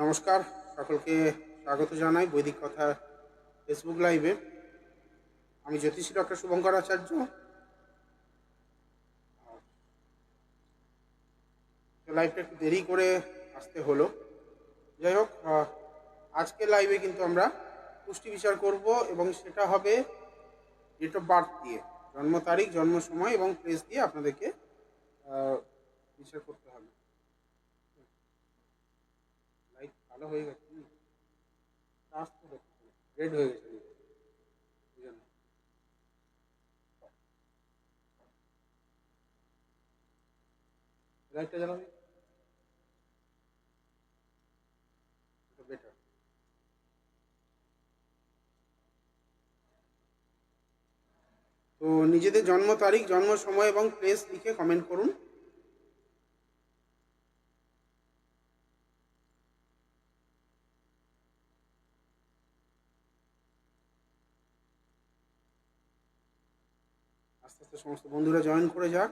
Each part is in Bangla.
নমস্কার, সকলকে স্বাগত জানাই বৈদিক কথা ফেসবুক লাইভে। আমি জ্যোতিষী ডক্টর শুভঙ্কর আচার্য। লাইভটা একটু দেরি করে আসতে হলো। যাই হোক, আজকে লাইভে কিন্তু আমরা পুষ্টি বিচার করব এবং সেটা হবে ডেট অফ বার্থ দিয়ে, জন্ম তারিখ, জন্ম সময় এবং প্লেস দিয়ে আপনাদেরকে বিচার করতে হবে। লাইভ ভালো হয়ে গেছে, রেড হয়ে গেছে। লাইটটা জ্বালাবে, বেটার। তো নিজেদের জন্ম তারিখ, জন্ম সময় এবং প্লেস লিখে কমেন্ট করুন। আস্তে আস্তে সমস্ত বন্ধুরা জয়েন করে যাক।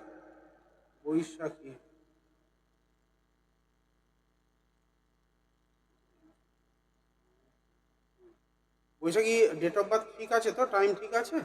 বৈশাখী, বৈশাখী ডেট অফ বার্থ ঠিক আছে তো? টাইম ঠিক আছে?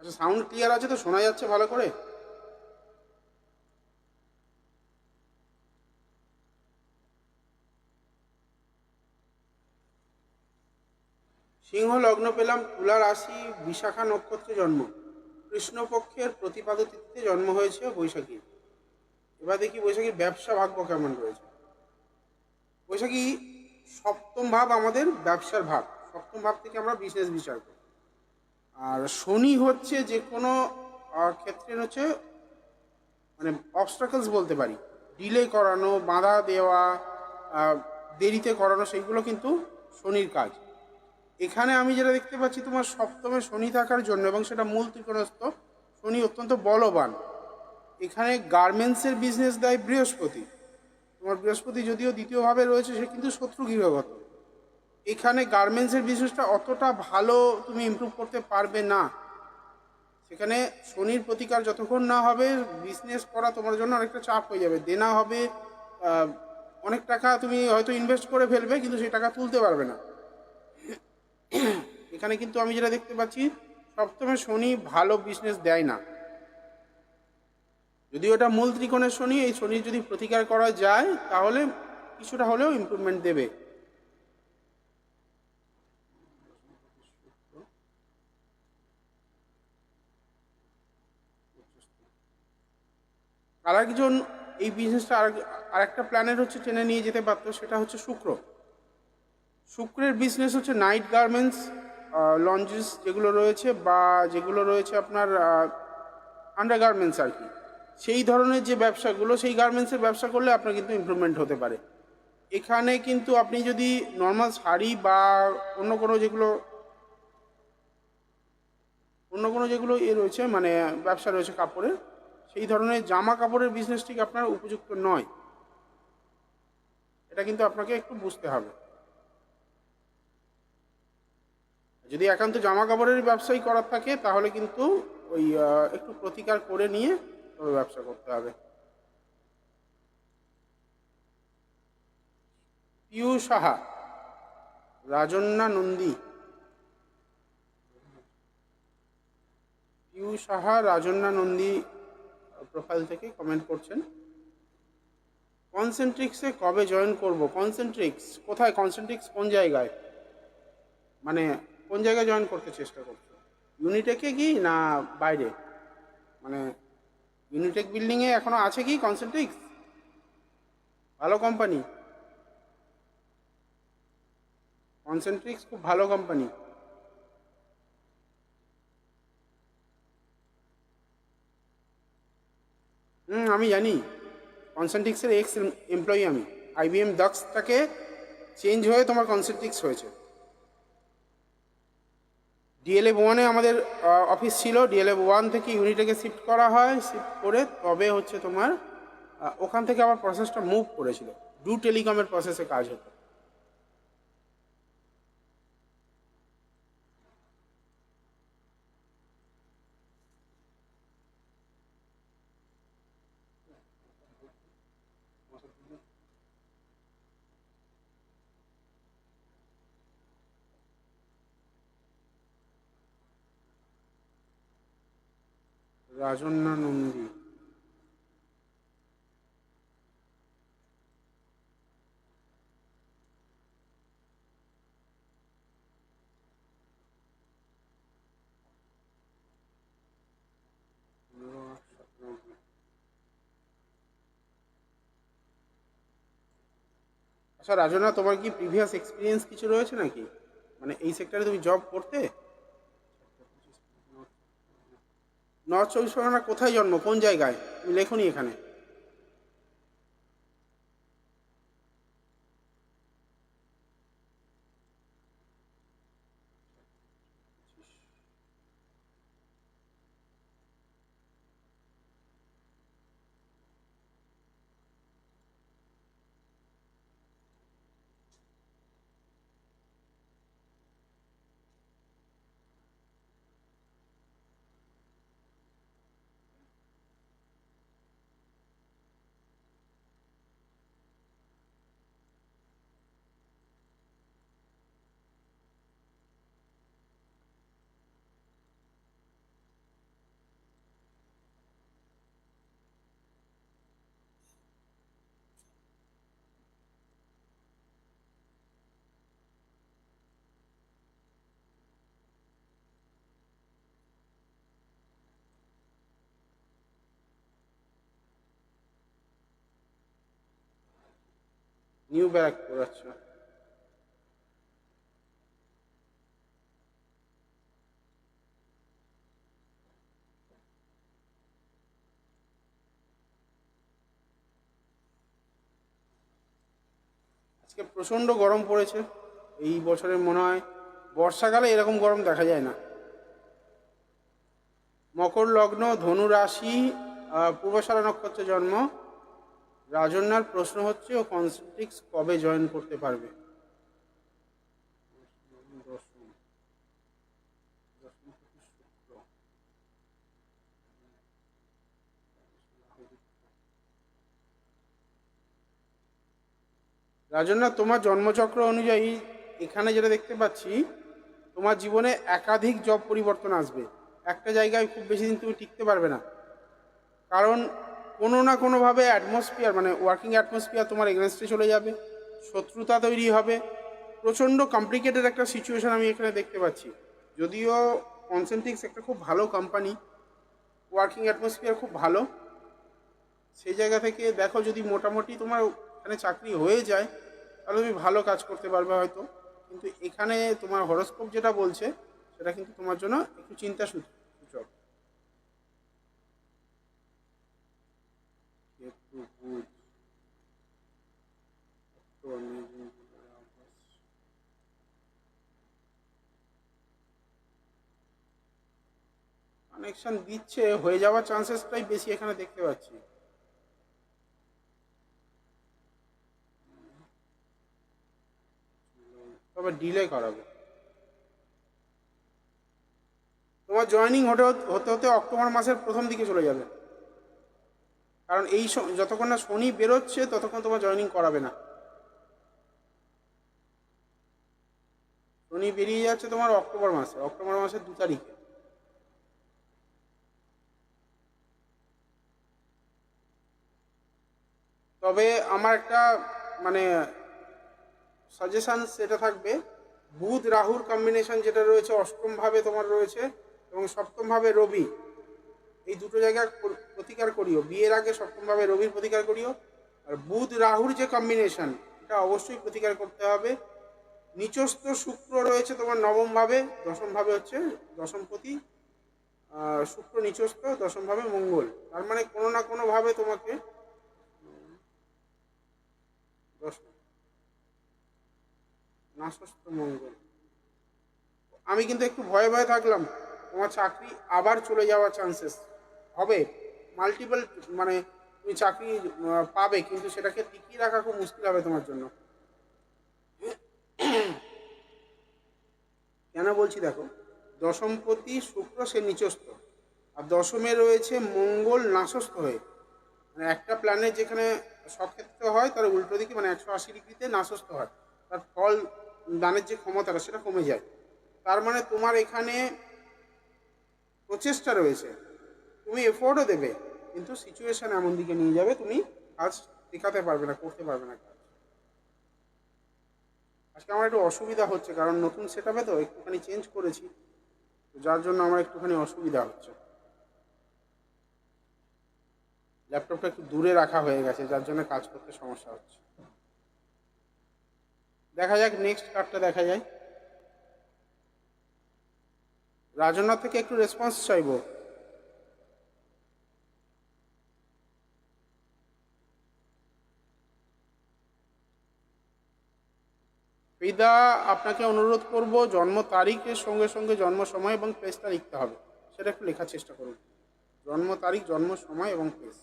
আচ্ছা, সাউন্ড ক্লিয়ার আছে তো? শোনা যাচ্ছে ভালো করে? সিংহ লগ্ন পেলাম, তুলা রাশি, বিশাখা নক্ষত্রে জন্ম, কৃষ্ণপক্ষের প্রতিপাদ তিথিতে জন্ম হয়েছে বৈশাখী। এবার দেখি বৈশাখীর ব্যবসা ভাগ্য কেমন রয়েছে। বৈশাখী সপ্তম ভাব আমাদের ব্যবসার ভাব, সপ্তম ভাব থেকে আমরা বিজনেস বিচার করি। আর শনি হচ্ছে যে কোনো ক্ষেত্রে হচ্ছে মানে অবস্ট্রাকলস বলতে পারি, ডিলে করানো, বাধা দেওয়া, দেরিতে করানো, সেইগুলো কিন্তু শনির কাজ। এখানে আমি যেটা দেখতে পাচ্ছি, তোমার সপ্তমে শনি থাকার জন্য এবং সেটা মূল ত্রিকোণস্থ, শনি অত্যন্ত বলবান। এখানে গার্মেন্টসের বিজনেস দেয় বৃহস্পতি। তোমার বৃহস্পতি যদিও দ্বিতীয়ভাবে রয়েছে, সে কিন্তু শত্রু গৃহগত। এখানে গার্মেন্টসের বিজনেসটা অতটা ভালো তুমি ইমপ্রুভ করতে পারবে না। সেখানে শনির প্রতিকার যতক্ষণ না হবে, বিজনেস করা তোমার জন্য অনেকটা চাপ হয়ে যাবে, দেনা হবে, অনেক টাকা তুমি হয়তো ইনভেস্ট করে ফেলবে কিন্তু সেই টাকা তুলতে পারবে না। এখানে কিন্তু আমি যেটা দেখতে পাচ্ছি, সপ্তমে শনি ভালো বিজনেস দেয় না। যদি ওটা মূল ত্রিকোণের শনি, এই শনির যদি প্রতিকার করা যায় তাহলে কিছুটা হলেও ইমপ্রুভমেন্ট দেবে। আর একজন এই বিজনেসটা আর একটা প্ল্যানের হচ্ছে টেনে নিয়ে যেতে পারতো, সেটা হচ্ছে শুক্র। শুক্রের বিজনেস হচ্ছে নাইট গার্মেন্টস, লঞ্জেস যেগুলো রয়েছে, বা যেগুলো রয়েছে আপনার আন্ডার গার্মেন্টস আর কি, সেই ধরনের যে ব্যবসাগুলো, সেই গার্মেন্টসের ব্যবসা করলে আপনার কিন্তু ইমপ্রুভমেন্ট হতে পারে। এখানে কিন্তু আপনি যদি নর্মাল শাড়ি বা অন্য কোনো যেগুলো রয়েছে, মানে ব্যবসা রয়েছে কাপড়ের, সেই ধরনের জামা কাপড়ের বিজনেস ঠিক আপনার উপযুক্ত নয়। এটা কিন্তু আপনাকে একটু বুঝতে হবে। যদি একান্ত জামা কাপড়ের ব্যবসায়ী করার থাকে তাহলে কিন্তু ওই একটু প্রতিকার করে নিয়ে তবে ব্যবসা করতে হবে। পিউ সাহা, রাজন্যা নন্দী, পিউ সাহা রাজন্যা নন্দী প্রোফাইল থেকে কমেন্ট করছেন। কনসেন্ট্রিক্সে কবে জয়েন করব? কনসেন্ট্রিক্স কোথায়? কনসেন্ট্রিক্স কোন জায়গায়, মানে কোন জায়গায় জয়েন করতে চেষ্টা করছো? ইউনিটেকে কি না বাইরে? মানে ইউনিটেক বিল্ডিংয়ে এখনো আছে কি কনসেন্ট্রিক্স? ভালো কোম্পানি, কনসেন্ট্রিক্স খুব ভালো কোম্পানি। আমি জানি, কনসেন্ট্রিক্সের এক্স এমপ্লয়ি আমি। আইবিএম দাক্সটাকে চেঞ্জ হয়ে তোমার কনসেন্ট্রিক্স হয়েছে। ডিএলএফ ওয়ানে আমাদের অফিস ছিল, ডিএলএফ ওয়ান থেকে ইউনিটেকে শিফট করা হয়, শিফট করে তবে হচ্ছে তোমার ওখান থেকে আবার প্রসেসটা মুভ করেছিল, ডু টেলিকমের প্রসেসে কাজ হতো। রাজন্না নন্দী, আচ্ছা রাজনা, তোমার কি প্রিভিয়াস এক্সপিরিয়েন্স কিছু রয়েছে নাকি, মানে এই সেক্টরে তুমি জব করতে? নর্থ চব্বিশ পরগনা কোথায় জন্ম, কোন জায়গায়? তুমি লেখনি এখানে। নিউ ব্যারাকপুর, আচ্ছা। আজকে প্রচণ্ড গরম পড়েছে, এই বছরের মনে হয় বর্ষাকালে এরকম গরম দেখা যায় না। মকর লগ্ন, ধনু রাশি, পূর্বশালা নক্ষত্রে জন্ম। রাজন্যার প্রশ্ন হচ্ছে ও কনসেন্ট্রিক্স কবে জয়েন করতে পারবে? রাজন্যা, তোমার জন্মচক্র অনুযায়ী এখানে যেটা দেখতে পাচ্ছি, তোমার জীবনে একাধিক জব পরিবর্তন আসবে। একটা জায়গায় খুব বেশি দিন তুমি টিকতে পারবে না, কারণ কোনো না কোনোভাবে অ্যাটমসফিয়ার, মানে ওয়ার্কিং অ্যাটমসফিয়ার তোমার এগেনস্টে চলে যাবে, শত্রুতা তৈরি হবে, প্রচণ্ড কমপ্লিকেটেড একটা সিচুয়েশন আমি এখানে দেখতে পাচ্ছি। যদিও কনসেন্ট্রিক্স একটা খুব ভালো কোম্পানি, ওয়ার্কিং অ্যাটমসফিয়ার খুব ভালো, সেই জায়গা থেকে দেখো যদি মোটামুটি তোমার এখানে চাকরি হয়ে যায় তাহলে তুমি ভালো কাজ করতে পারবে হয়তো। কিন্তু এখানে তোমার হরোস্কোপ যেটা বলছে সেটা কিন্তু তোমার জন্য একটু চিন্তা সূচক। একটু বুধ, কানেকশন দিচ্ছে, হয়ে যাওয়ার চান্সেসটাই বেশি এখানে দেখতে পাচ্ছি। তবে ডিলে করাবে, তোমার জয়েনিং হতে হতে হতে অক্টোবর মাসের প্রথম দিকে চলে যাবে, কারণ এই যতক্ষণ না শনি বেরোচ্ছে ততক্ষণ তোমার জয়েনিং করাবে না। শনি বেরিয়ে যাচ্ছে তোমার অক্টোবর মাসে, অক্টোবর মাসের 2 তারিখে। তবে আমার একটা মানে সাজেশান সেটা থাকবে, বুধ রাহুর কম্বিনেশন যেটা রয়েছে অষ্টম ভাবে তোমার রয়েছে, এবং সপ্তম ভাবে রবি, এই দুটো জায়গায় প্রতিকার করিও। বিয়ের আগে সপ্তম ভাবে রবির প্রতিকার করিও, আর বুধ রাহুর যে কম্বিনেশন, এটা অবশ্যই প্রতিকার করতে হবে। নিচস্থ শুক্র রয়েছে তোমার নবম ভাবে, দশম ভাবে হচ্ছে দশমপতি শুক্র নিচস্থ, দশম ভাবে মঙ্গল। তার মানে কোনো না কোনো ভাবে তোমাকে নাশস্ত মঙ্গল। আমি কিন্তু একটু ভয়ে ভয়ে থাকলাম, তোমার চাকরি আবার চলে যাওয়ার চান্সেস হবে মাল্টিপল, মানে তুমি চাকরি পাবে, কিন্তু সেটাকে টিকিয়ে রাখা খুব মুশকিল হবে তোমার জন্য। কেন বলছি দেখো, দশমপতি শুক্র সে নিচস্থ, আর দশমে রয়েছে মঙ্গল নাশস্থ হয়ে। মানে একটা প্ল্যানেট যেখানে সক্ষেত্র হয় তার উল্টো দিকে, মানে 180 ডিগ্রিতে নাশস্থ হয়, তার ফল দানের যে ক্ষমতাটা সেটা কমে যায়। তার মানে তোমার এখানে প্রচেষ্টা রয়েছে, তুমি এফোর্টও দেবে, কিন্তু সিচুয়েশন এমন দিকে নিয়ে যাবে তুমি কাজ শেখাতে পারবে না, করতে পারবে না কাজ। আজকে আমার একটু অসুবিধা হচ্ছে, কারণ নতুন সেট আপে তো একটুখানি চেঞ্জ করেছি, যার জন্য আমার একটুখানি অসুবিধা হচ্ছে। ল্যাপটপটা একটু দূরে রাখা হয়ে গেছে, যার জন্য কাজ করতে সমস্যা হচ্ছে। দেখা যাক নেক্সট কার্ডটা দেখা যায়। রাজনাথ থেকে একটু রেসপন্স চাইবো। ফিদা, আপনাকে অনুরোধ করব জন্ম তারিখের সঙ্গে সঙ্গে জন্ম সময় এবং প্লেসটা লিখতে হবে, সেটা একটু লেখার চেষ্টা করুন। জন্ম তারিখ, জন্ম সময় এবং প্লেস।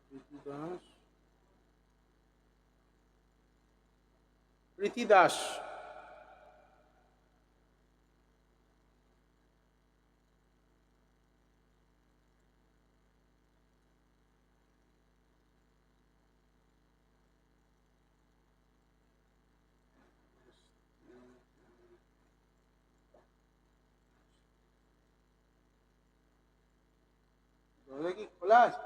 প্রীতি দাস, প্রীতি দাস। দরজা কি খোলা আছে?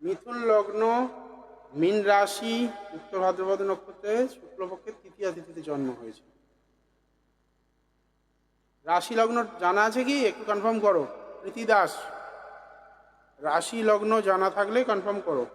মিথুন লগ্ন, মীন রাশি, উত্তর ভাদ্রপদ নক্ষত্রে শুক্লপক্ষের তৃতীয়া তিথিতে জন্ম হয়েছে। রাশি লগ্ন জানা আছে কি একটু কনফার্ম করো। প্রীতি দাস, রাশি লগ্ন জানা থাকলে কনফার্ম করো।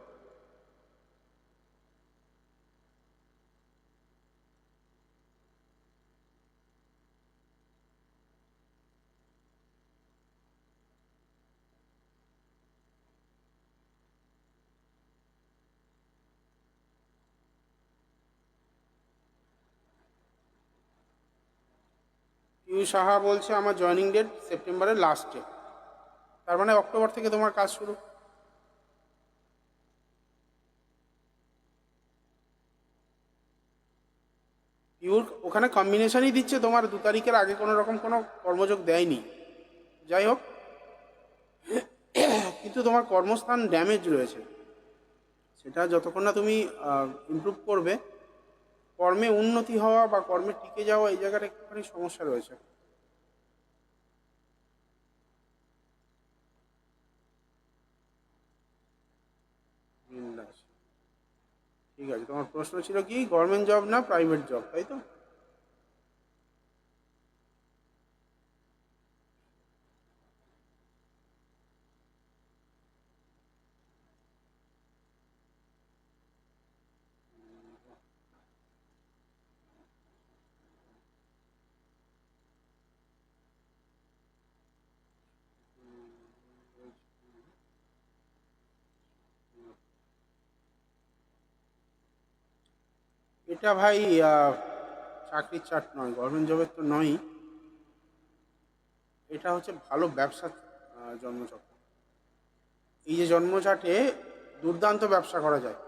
পিউ সাহা বলছে আমার জয়নিং ডেট সেপ্টেম্বরের লাস্টে, তার মানে অক্টোবর থেকে তোমার কাজ শুরু। পিউর ওখানে কম্বিনেশনই দিচ্ছে, তোমার 2 তারিখের আগে কোনো রকম কোনো কর্মযোগ দেয়নি। যাই হোক, কিন্তু তোমার কর্মস্থান ড্যামেজ রয়েছে, সেটা যতক্ষণ না তুমি ইমপ্রুভ করবে, কর্মে উন্নতি হওয়া বা কর্মে টিকে যাওয়া এই জায়গাটা একটুখানি সমস্যা রয়েছে। ঠিক আছে, তোমার প্রশ্ন ছিল কি গভর্নমেন্ট জব না প্রাইভেট জব, তাই তো? এটা ভাই চাকরির চার্ট নয়, গভর্নমেন্ট জবের তো নয়, এটা হচ্ছে ভালো ব্যবসা জন্মচক্র। এই যে জন্মচাটে দুর্দান্ত ব্যবসা করা যায়।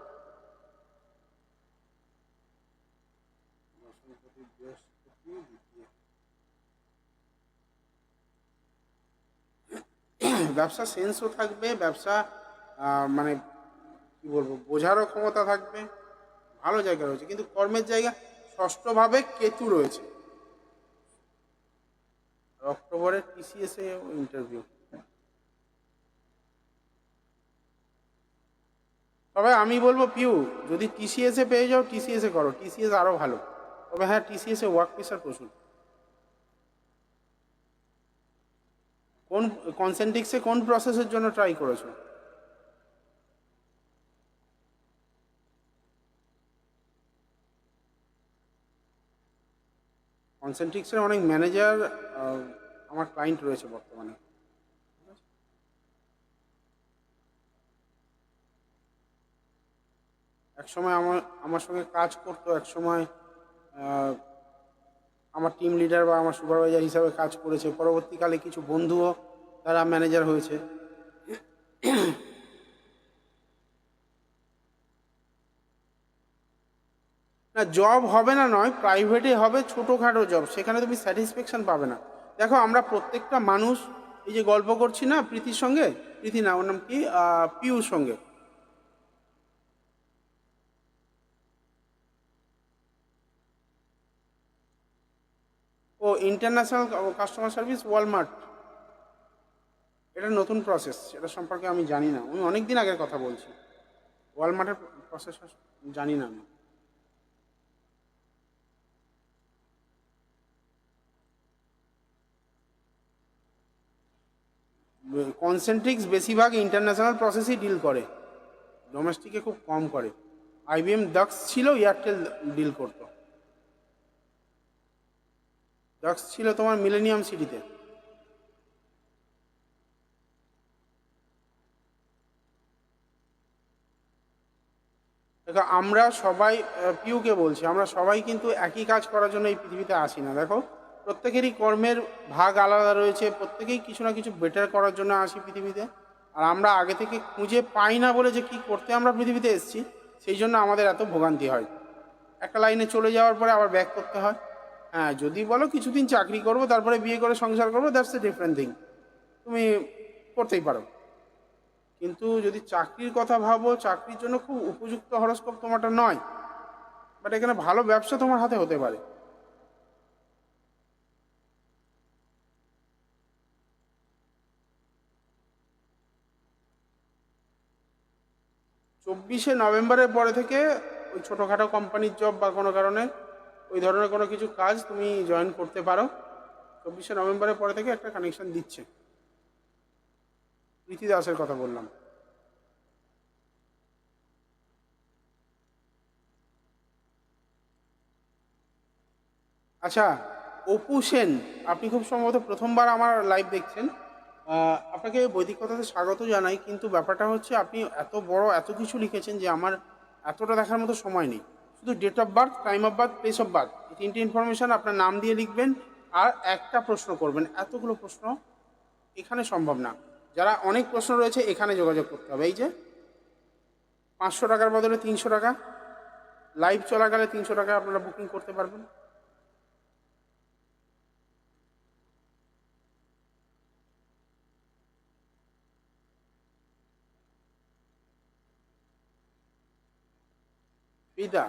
ব্যবসা সেন্সও থাকবে, ব্যবসা মানে কি বলবো, বোঝারও ক্ষমতা থাকবে, ভালো জায়গা রয়েছে। কিন্তু কর্মের জায়গা ষষ্ঠভাবে কেতু রয়েছে। অক্টোবরে টিসিএস এ ইন্টারভিউ। তবে আমি বলবো পিউ, যদি টিসিএস এ পেয়ে যাও টিসিএস এ করো, টিসিএস আরও ভালো। তবে হ্যাঁ, টিসিএস এ ওয়ার্ক প্রেশার প্রচুর। কোন কনসেন্ট্রিক্সে কোন প্রসেসের জন্য ট্রাই করেছো? কনসেন্ট্রিক্সের অনেক ম্যানেজার আমার ক্লায়েন্ট রয়েছে বর্তমানে। একসময় আমার আমার সঙ্গে কাজ করতো, একসময় আমার টিম লিডার বা আমার সুপারভাইজার হিসাবে কাজ করেছে। পরবর্তীকালে কিছু বন্ধুও তারা ম্যানেজার হয়েছে। না, জব হবে না নয়, প্রাইভেটে হবে, ছোটোখাটো জব, সেখানে তুমি স্যাটিসফ্যাকশন পাবে না। দেখো, আমরা প্রত্যেকটা মানুষ, এই যে গল্প করছি না প্রীতির সঙ্গে, প্রীতি না, ওর নাম কি, পিউর সঙ্গে, ও ইন্টারন্যাশনাল কাস্টমার সার্ভিস ওয়ালমার্ট, এটা নতুন প্রসেস, এটা সম্পর্কে আমি জানি না, আমি অনেক দিন আগের কথা বলছি। ওয়ালমার্টের প্রসেস জানি না আমি। কনসেন্ট্রিক্স বেশিরভাগ ইন্টারন্যাশনাল প্রসেসই ডিল করে, ডোমেস্টিকে খুব কম করে। আইবিএম দাক্স ছিল, এয়ারটেল ডিল করতো। দাক্স ছিল তোমার মিলেনিয়াম সিটিতে। দেখো, আমরা সবাই, পিউকে বলছি, আমরা সবাই কিন্তু একই কাজ করার জন্য এই পৃথিবীতে আসি না। দেখো, প্রত্যেকেরই কর্মের ভাগ আলাদা রয়েছে, প্রত্যেকেই কিছু না কিছু বেটার করার জন্য আসি পৃথিবীতে। আর আমরা আগে থেকে খুঁজে পাই না বলে যে কী করতে আমরা পৃথিবীতে এসেছি, সেই জন্য আমাদের এত ভোগান্তি হয়। একটা লাইনে চলে যাওয়ার পরে আবার ব্যাক করতে হয়। হ্যাঁ, যদি বলো কিছুদিন চাকরি করবো তারপরে বিয়ে করে সংসার করবো, দ্যাটস এ ডিফারেন্ট থিং, তুমি করতেই পারো। কিন্তু যদি চাকরির কথা ভাবো, চাকরির জন্য খুব উপযুক্ত হরস্কোপ তোমারটা নয়, বাট এখানে ভালো ব্যবসা তোমার হাতে হতে পারে। 24শে নভেম্বরের পরে থেকে ওই ছোটোখাটো কোম্পানির জব বা কোনো কারণে ওই ধরনের কোনো কিছু কাজ তুমি জয়েন করতে পারো। 24শে নভেম্বরের পরে থেকে একটা কানেকশন দিচ্ছে। প্রীতি দাসের কথা বললাম। আচ্ছা, অপু সেন, আপনি খুব সম্ভবত প্রথমবার আমার লাইভ দেখছেন। আপনাকে বৈদিক কথাতে স্বাগত জানাই, কিন্তু ব্যাপারটা হচ্ছে আপনি এত বড় এত কিছু লিখেছেন যে আমার এতটা দেখার মতো সময় নেই। শুধু date of birth, time of birth, place of birth, এই তিনটে ইনফরমেশান আপনার নাম দিয়ে লিখবেন, আর একটা প্রশ্ন করবেন। এতগুলো প্রশ্ন এখানে সম্ভব না। যারা অনেক প্রশ্ন রয়েছে এখানে যোগাযোগ করতে হবে। এই যে 500 টাকার বদলে 300 টাকা, লাইভ চলাকালে 300 টাকা আপনারা বুকিং করতে পারবেন। বিদা,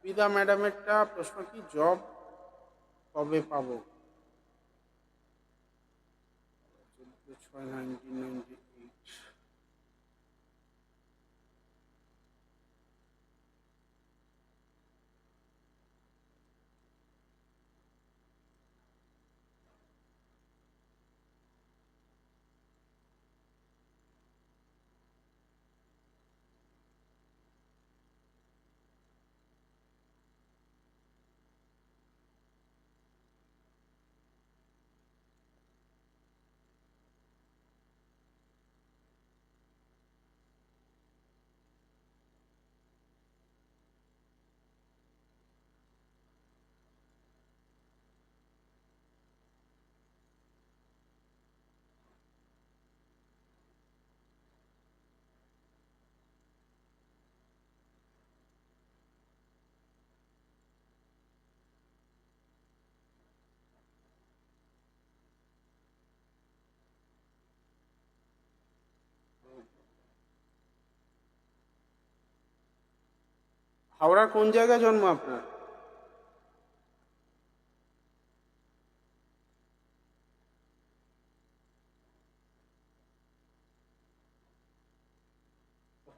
বিদা ম্যাডামেরটা প্রশ্ন কি, জব কবে পাবো? 14/6/1998। হাওড়ার কোন জায়গায় জন্ম আপনার?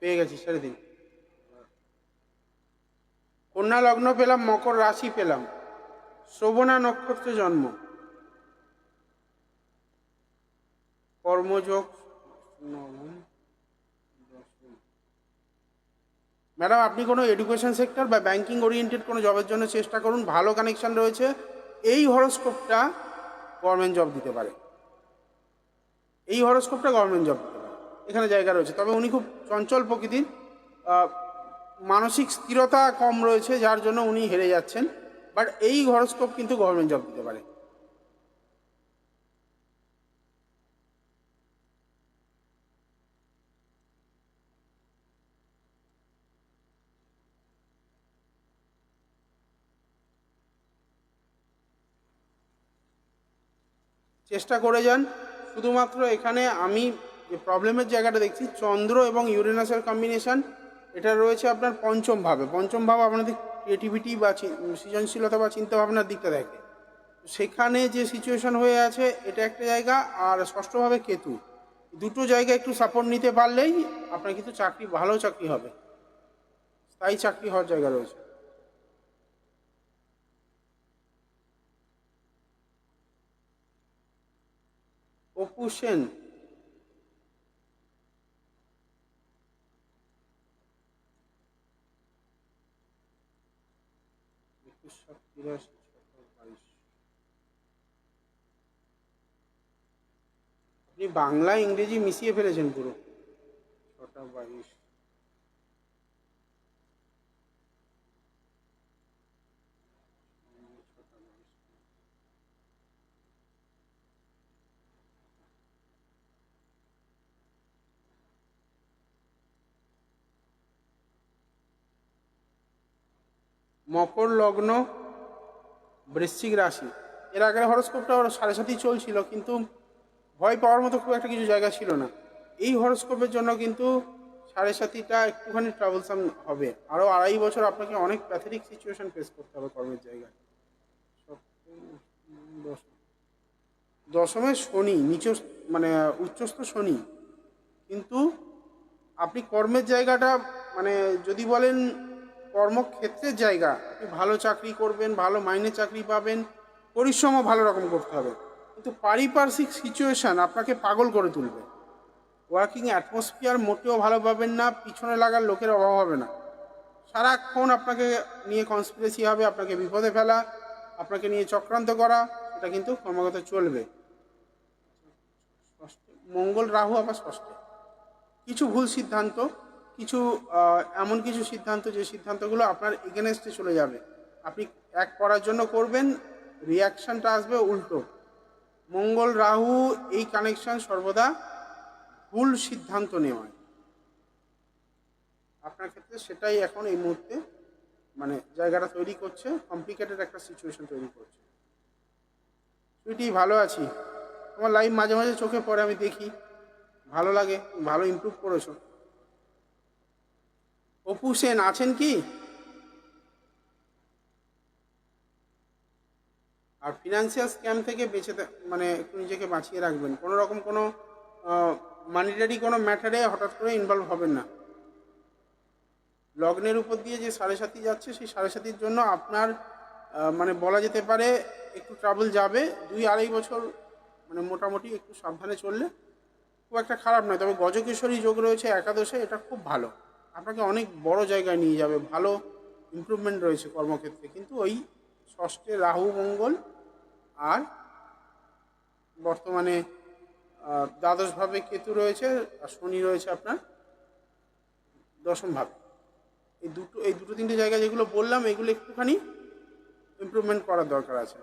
পেয়ে গেছি, ছেড়ে দিন। কন্যা লগ্ন পেলাম, মকর রাশি পেলাম, শ্রবণা নক্ষত্রে জন্ম, কর্মযোগ নবম দশম। ম্যাডাম আপনি কোনো এডুকেশন সেক্টর বা ব্যাংকিং ওরিয়েন্টেড কোনো জবের জন্য চেষ্টা করুন, ভালো কানেকশন রয়েছে। এই হরোস্কোপটা গভর্নমেন্ট জব দিতে পারে, এই হরোস্কোপটা গভর্নমেন্ট জব দিতে পারে, এখানে জায়গা রয়েছে। তবে উনি খুব চঞ্চল প্রকৃতির, মানসিক স্থিরতা কম রয়েছে, যার জন্য উনি হেরে যাচ্ছেন। বাট এই হরোস্কোপ কিন্তু গভর্নমেন্ট জব দিতে পারে। চেষ্টা করে যান। শুধুমাত্র এখানে আমি যে প্রবলেমের জায়গাটা দেখছি, চন্দ্র এবং ইউরেনাসের কম্বিনেশন, এটা রয়েছে আপনার পঞ্চম ভাবে। পঞ্চম ভাব আপনাদের ক্রিয়েটিভিটি বা সৃজনশীলতা বা চিন্তাভাবনার দিকটা দেখে, সেখানে যে সিচুয়েশন হয়ে আছে এটা একটা জায়গা। আর ষষ্ঠভাবে কেতু, দুটো জায়গা একটু সাপোর্ট নিতে পারলেই আপনার কিন্তু চাকরি, ভালো চাকরি হবে, স্থায়ী চাকরি হওয়ার জায়গা রয়েছে। অপু সেন, আপনি বাংলা ইংরেজি মিশিয়ে ফেলেছেন পুরো। 6টা 22। মকর লগ্ন, বৃশ্চিক রাশি। এর আগের হরস্কোপটা ওর 7.5 চলছিল, কিন্তু ভয় পাওয়ার মতো খুব একটা কিছু জায়গা ছিল না। এই হরস্কোপের জন্য কিন্তু 7.5টা একটুখানি ট্রাভেলসাম হবে। আরও 2.5 বছর আপনাকে অনেক প্যাথেটিক সিচুয়েশন ফেস করতে হবে কর্মের জায়গায়। দশমে শনি, নিচ মানে উচ্চস্থ শনি, কিন্তু আপনি কর্মের জায়গাটা, মানে যদি বলেন কর্মক্ষেত্রের জায়গা, আপনি ভালো চাকরি করবেন, ভালো মাইনে চাকরি পাবেন, পরিশ্রমও ভালো রকম করতে হবে, কিন্তু পারিপার্শ্বিক সিচুয়েশান আপনাকে পাগল করে তুলবে। ওয়ার্কিং অ্যাটমসফিয়ার মোটেও ভালো পাবেন না, পিছনে লাগার লোকের অভাব হবে না, সারাক্ষণ আপনাকে নিয়ে কনস্পিরেসি হবে, আপনাকে বিপদে ফেলা, আপনাকে নিয়ে চক্রান্ত করা, এটা কিন্তু ক্রমাগত চলবে। মঙ্গল রাহু আবার ষষ্ঠে, কিছু ভুল সিদ্ধান্ত, কিছু এমন কিছু সিদ্ধান্ত, যে সিদ্ধান্তগুলো আপনার এগেনস্টে চলে যাবে, আপনি এক করার জন্য করবেন, রিয়াকশানটা আসবে উল্টো। মঙ্গল রাহু এই কানেকশন সর্বদা ভুল সিদ্ধান্ত নেওয়ায়, আপনার ক্ষেত্রে সেটাই এখন এই মুহূর্তে মানে জায়গাটা তৈরি করছে, কমপ্লিকেটেড একটা সিচুয়েশন তৈরি করছে। সুইটি, ভালো আছি, তোমার লাইভ মাঝে মাঝে চোখে পড়ে, আমি দেখি, ভালো লাগে, ভালো ইমপ্রুভ করেছো। অপু সেন আছেন কি? আর ফিনান্সিয়াল স্ক্যাম থেকে বেঁচে মানে একটু নিজেকে বাঁচিয়ে রাখবেন, কোনো রকম কোনো মানিটারি কোনো ম্যাটারে হঠাৎ করে ইনভলভ হবেন না। লগ্নের উপর দিয়ে যে 7.5 যাচ্ছে, সেই 7.5 জন্য আপনার মানে বলা যেতে পারে একটু ট্রাবল যাবে, 2-2.5 বছর মানে মোটামুটি একটু সাবধানে চললে খুব একটা খারাপ নয়। তবে গজকেশ্বরী যোগ রয়েছে একাদশে, এটা খুব ভালো, আপনাকে অনেক বড় জায়গায় নিয়ে যাবে, ভালো ইমপ্রুভমেন্ট রয়েছে কর্মক্ষেত্রে। কিন্তু ওই ষষ্ঠে রাহু মঙ্গল আর বর্তমানে দ্বাদশভাবে কেতু রয়েছে, আর শনি রয়েছে আপনার দশমভাবে। এই দুটো তিনটে জায়গা যেগুলো বললাম, এগুলো একটুখানি ইমপ্রুভমেন্ট করার দরকার আছে।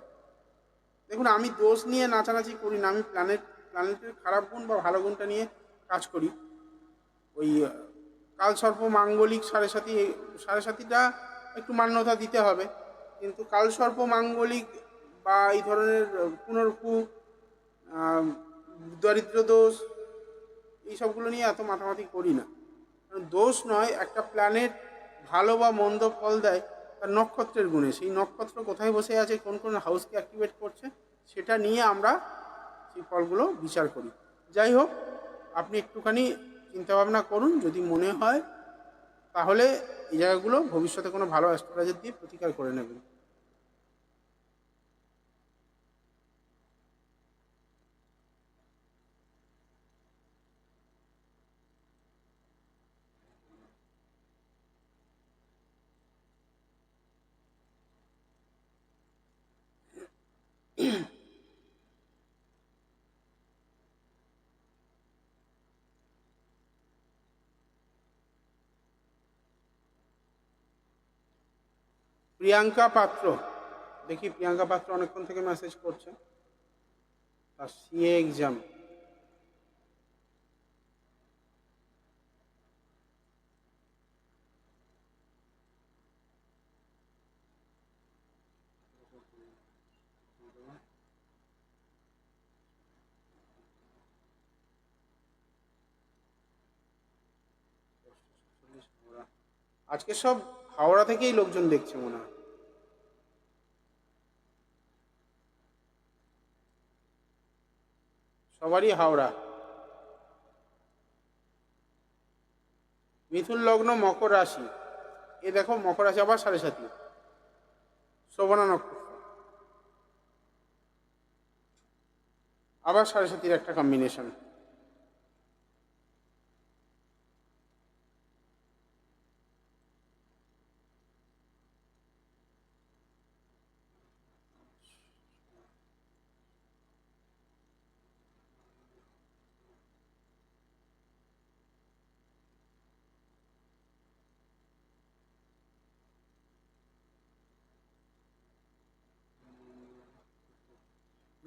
দেখুন, আমি দোষ নিয়ে নাচানাচি করি না, আমি প্ল্যানেটের খারাপ গুণ বা ভালো গুণটা নিয়ে কাজ করি। ওই কালসর্প মাঙ্গলিক 7.5টা একটু মান্যতা দিতে হবে, কিন্তু কালসর্প মাঙ্গলিক বা এই ধরনের পুনর্ভূ, দরিদ্র দোষ, এইসবগুলো নিয়ে এত মাথামাতি করি না। কারণ দোষ নয়, একটা প্ল্যানেট ভালো বা মন্দ ফল দেয় তার নক্ষত্রের গুণে। সেই নক্ষত্র কোথায় বসে আছে, কোন কোন হাউসকে অ্যাক্টিভেট করছে, সেটা নিয়ে আমরা সেই ফলগুলো বিচার করি। যাই হোক, আপনি একটুখানি চিন্তাভাবনা করুন, যদি মনে হয় তাহলে এই জায়গাগুলো ভবিষ্যতে কোনো ভালো অ্যাস্ট্রোলজার দিয়ে প্রতিকার করে নেবেন। প্রিয়াঙ্কা পাত্র, দেখি প্রিয়াঙ্কা পাত্র অনেকক্ষণ থেকে মেসেজ করছে, তার সিএ এক্সাম। আজকে সব হাওড়া থেকেই লোকজন দেখছে মনে হয়। সবারই হাওড়া। মিথুন লগ্ন, মকর রাশি। এ দেখো মকর রাশি আবার 7.5, শোভনা নক্ষত্র আবার 7.5 একটা কম্বিনেশন।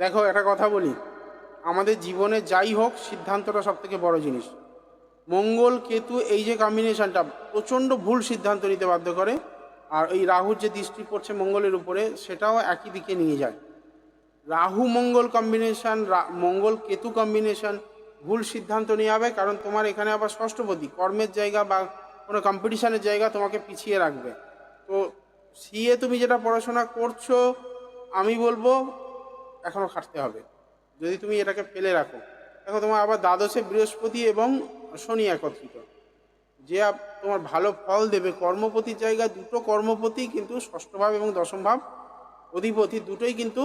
দেখো একটা কথা বলি, আমাদের জীবনে যাই হোক সিদ্ধান্তটা সব থেকে বড় জিনিস। মঙ্গল কেতু এই যে কম্বিনেশনটা প্রচণ্ড ভুল সিদ্ধান্ত নিতে বাধ্য করে, আর এই রাহুর যে দৃষ্টি পড়ছে মঙ্গলের উপরে সেটাও একই দিকে নিয়ে যায়। রাহু মঙ্গল কম্বিনেশন, মঙ্গল কেতু কম্বিনেশন, ভুল সিদ্ধান্ত নিয়ে হবে, কারণ তোমার এখানে আবার ষষ্ঠপতি কর্মের জায়গা বা কোনো কম্পিটিশানের জায়গা তোমাকে পিছিয়ে রাখবে। তো সিএ তুমি যেটা পড়াশোনা করছো, আমি বলবো এখনও খাটতে হবে যদি তুমি এটাকে ফেলে রাখো। দেখো তোমার আবার দ্বাদশে বৃহস্পতি এবং শনি একত্রিত, যে তোমার ভালো ফল দেবে। কর্মপতির জায়গায় দুটো কর্মপতি কিন্তু ষষ্ঠ ভাব এবং দশম ভাব অধিপতি দুটোই কিন্তু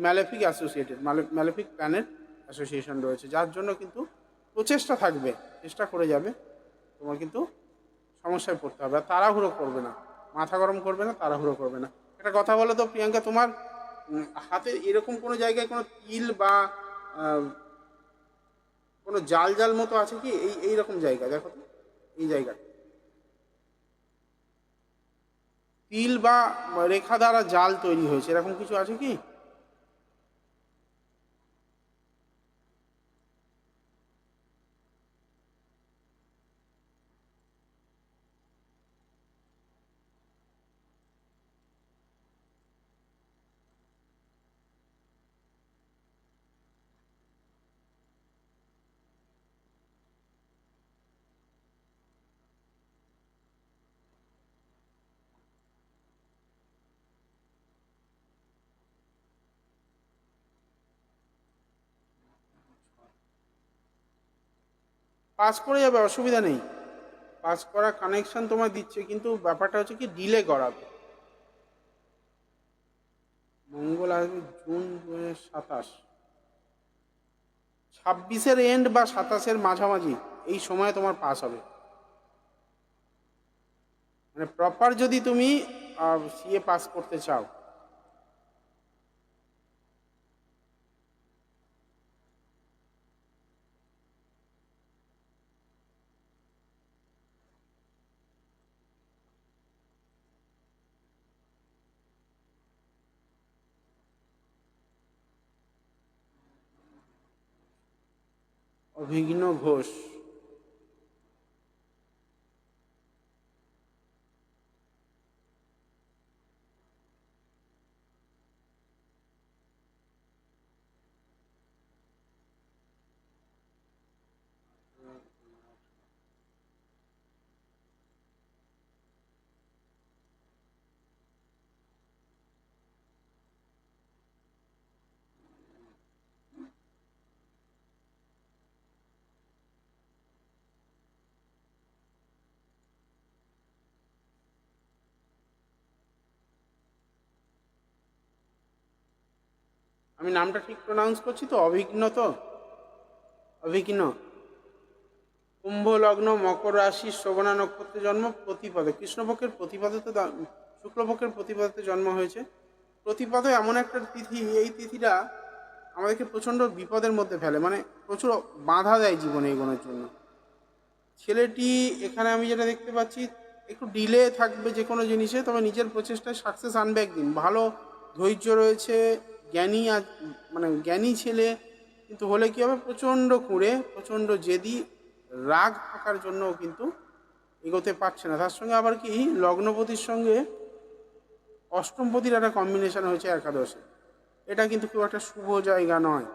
malefic associated, malefic planet association রয়েছে, যার জন্য কিন্তু প্রচেষ্টা থাকবে, চেষ্টা করে যাবে, তোমার কিন্তু সমস্যায় পড়তে হবে। আর তাড়াহুড়ো করবে না, মাথা গরম করবে না, তাড়াহুড়ো করবে না। একটা কথা বলো তো প্রিয়াঙ্কা, তোমার হাতে এরকম কোনো জায়গায় কোনো তিল বা কোনো জাল জাল মতো আছে কি? এইরকম জায়গা দেখো তো, এই জায়গাটা তিল বা রেখা দ্বারা জাল তৈরি হয়েছে, এরকম কিছু আছে কি? পাস করে যাবে, অসুবিধা নেই। পাস করা কানেকশন তোমার দিচ্ছে, কিন্তু ব্যাপারটা হচ্ছে কি ডিলে করাবে। মঙ্গল আসবে জুন 2027, 26-এর এন্ড বা 27-এর মাঝামাঝি এই সময়ে তোমার পাস হবে। মানে প্রপার যদি তুমি সিএ পাস করতে চাও। অভিঘ্ন ঘোষ, আমি নামটা ঠিক প্রোনাউন্স করছি তো? অভিঘ্ন তো? অভিঘ্ন। কুম্ভ লগ্ন, মকর রাশি, শ্রবণা নক্ষত্রে জন্ম, প্রতিপদে কৃষ্ণপক্ষের প্রতিপদতে শুক্লপক্ষের প্রতিপদতে জন্ম হয়েছে। প্রতিপদ এমন একটা তিথি, এই তিথিটা আমাদেরকে প্রচণ্ড বিপদের মধ্যে ফেলে, মানে প্রচুর বাধা দেয় জীবনে এগোনোর জন্য। ছেলেটি এখানে আমি যেটা দেখতে পাচ্ছি, একটু ডিলে থাকবে যে কোনো জিনিসে, তবে নিজের প্রচেষ্টায় সাকসেস আনবে একদিন। ভালো ধৈর্য রয়েছে, জ্ঞানী মানে জ্ঞানী ছেলে, কিন্তু হলে কী হবে, প্রচণ্ড কুঁড়ে, প্রচণ্ড জেদি, রাগ থাকার জন্যও কিন্তু এগোতে পারছে না। তার সঙ্গে আবার কি লগ্নপতির সঙ্গে অষ্টমপতির একটা কম্বিনেশন হয়েছে একাদশে, এটা কিন্তু খুব একটা শুভ জায়গা নয়।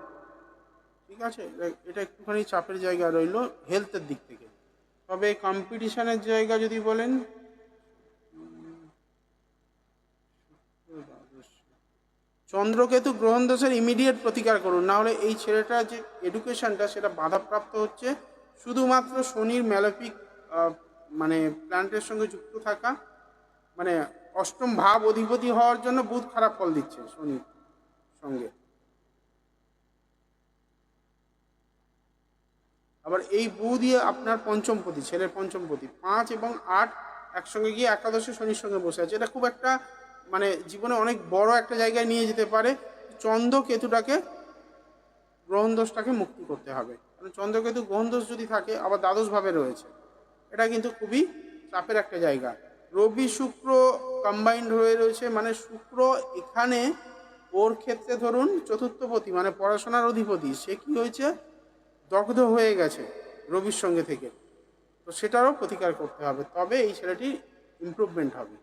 ঠিক আছে, এটা একটুখানি চাপের জায়গা রইল হেলথের দিক থেকে। তবে কম্পিটিশনের জায়গা যদি বলেন, চন্দ্রকেতু গ্রহণ দোষের ইমিডিয়েট প্রতিকার করুন, না হলে এই ছেলেটা যে এডুকেশনটা সেটা বাধাপ্রাপ্ত হচ্ছে শুধুমাত্র শনির ম্যালেফিক মানে প্ল্যান্টের সঙ্গে যুক্ত থাকা, মানে অষ্টম ভাব অধিপতি হওয়ার জন্য বুধ খারাপ ফল দিচ্ছে শনির সঙ্গে। আবার এই বুধই আপনার পঞ্চমপতি, ছেলের পঞ্চমপতি, 5 এবং 8 একসঙ্গে গিয়ে একাদশে শনির সঙ্গে বসে আছে। এটা খুব একটা মানে জীবনে অনেক বড় একটা জায়গায় নিয়ে যেতে পারে। চন্দ্রকেতুটাকে গ্রহণ দোষটাকে মুক্তি করতে হবে, কারণ চন্দ্রকেতু গ্রহণ দোষ যদি থাকে, আবার দ্বাদশভাবে রয়েছে, এটা কিন্তু খুবই চাপের একটা জায়গা। রবি শুক্র কম্বাইন্ড হয়ে রয়েছে, মানে শুক্র এখানে ওর ক্ষেত্রে ধরুন চতুর্থপতি, মানে পড়াশোনার অধিপতি, সে কি হয়েছে, দগ্ধ হয়ে গেছে রবির সঙ্গে থেকে। তো সেটারও প্রতিকার করতে হবে, তবে এই ছেলেটির ইমপ্রুভমেন্ট হবে।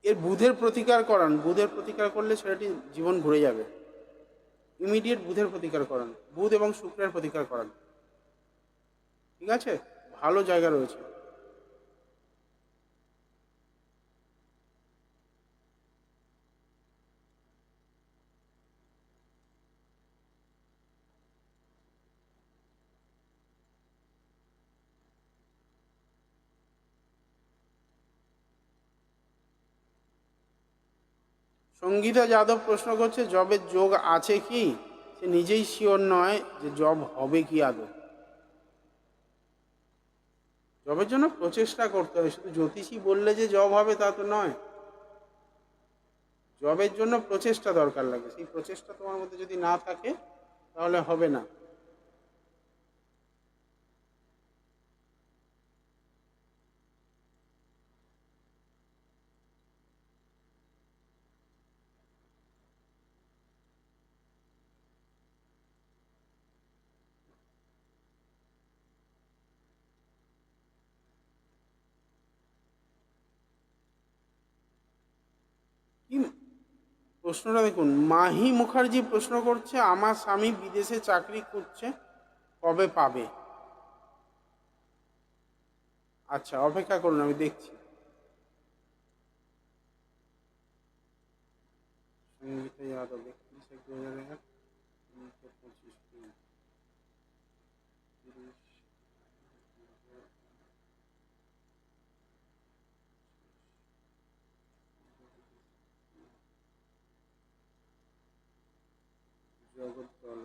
এর বুধের প্রতিকার করান, বুধের প্রতিকার করলে ছেলেটি জীবন ঘুরে যাবে। ইমিডিয়েট বুধের প্রতিকার করান, বুধ এবং শুক্রের প্রতিকার করান, ঠিক আছে, ভালো জায়গা রয়েছে। সঙ্গীতা যাদব প্রশ্ন করছে জবের যোগ আছে কি, সে নিজেই শিওর নয় যে জব হবে কি আদৌ। জবের জন্য প্রচেষ্টা করতে হবে, শুধু জ্যোতিষী বললে যে জব হবে তা তো নয়। জবের জন্য প্রচেষ্টা দরকার লাগে, সেই প্রচেষ্টা তোমার মধ্যে যদি না থাকে তাহলে হবে না। কি প্রশ্নটা দেখুন, মাহি মুখার্জি প্রশ্ন করছে আমার স্বামী বিদেশে চাকরি করছে, কবে পাবে? আচ্ছা, অপেক্ষা করুন, আমি দেখছি। সঙ্গীতা যাদব 31/1/2001, 25 জগদ্দল।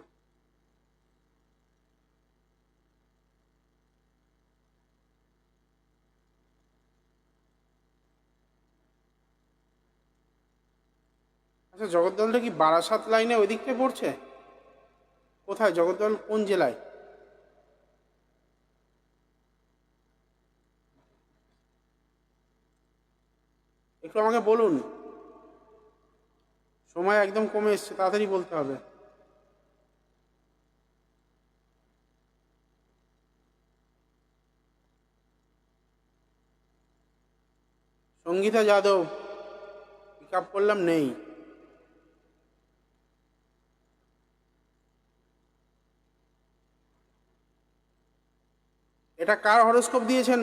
আচ্ছা, জগদ্দলটা কি বারাসাত লাইনে ওই দিকটা পড়ছে? কোথায় জগদ্দল, কোন জেলায়? একটু আমাকে বলুন, সময় একদম কমে এসছে, তাড়াতাড়ি বলতে হবে। সঙ্গীতা যাদব, পিক আপ করলাম, নেই। এটা কার হরোস্কোপ দিয়েছেন?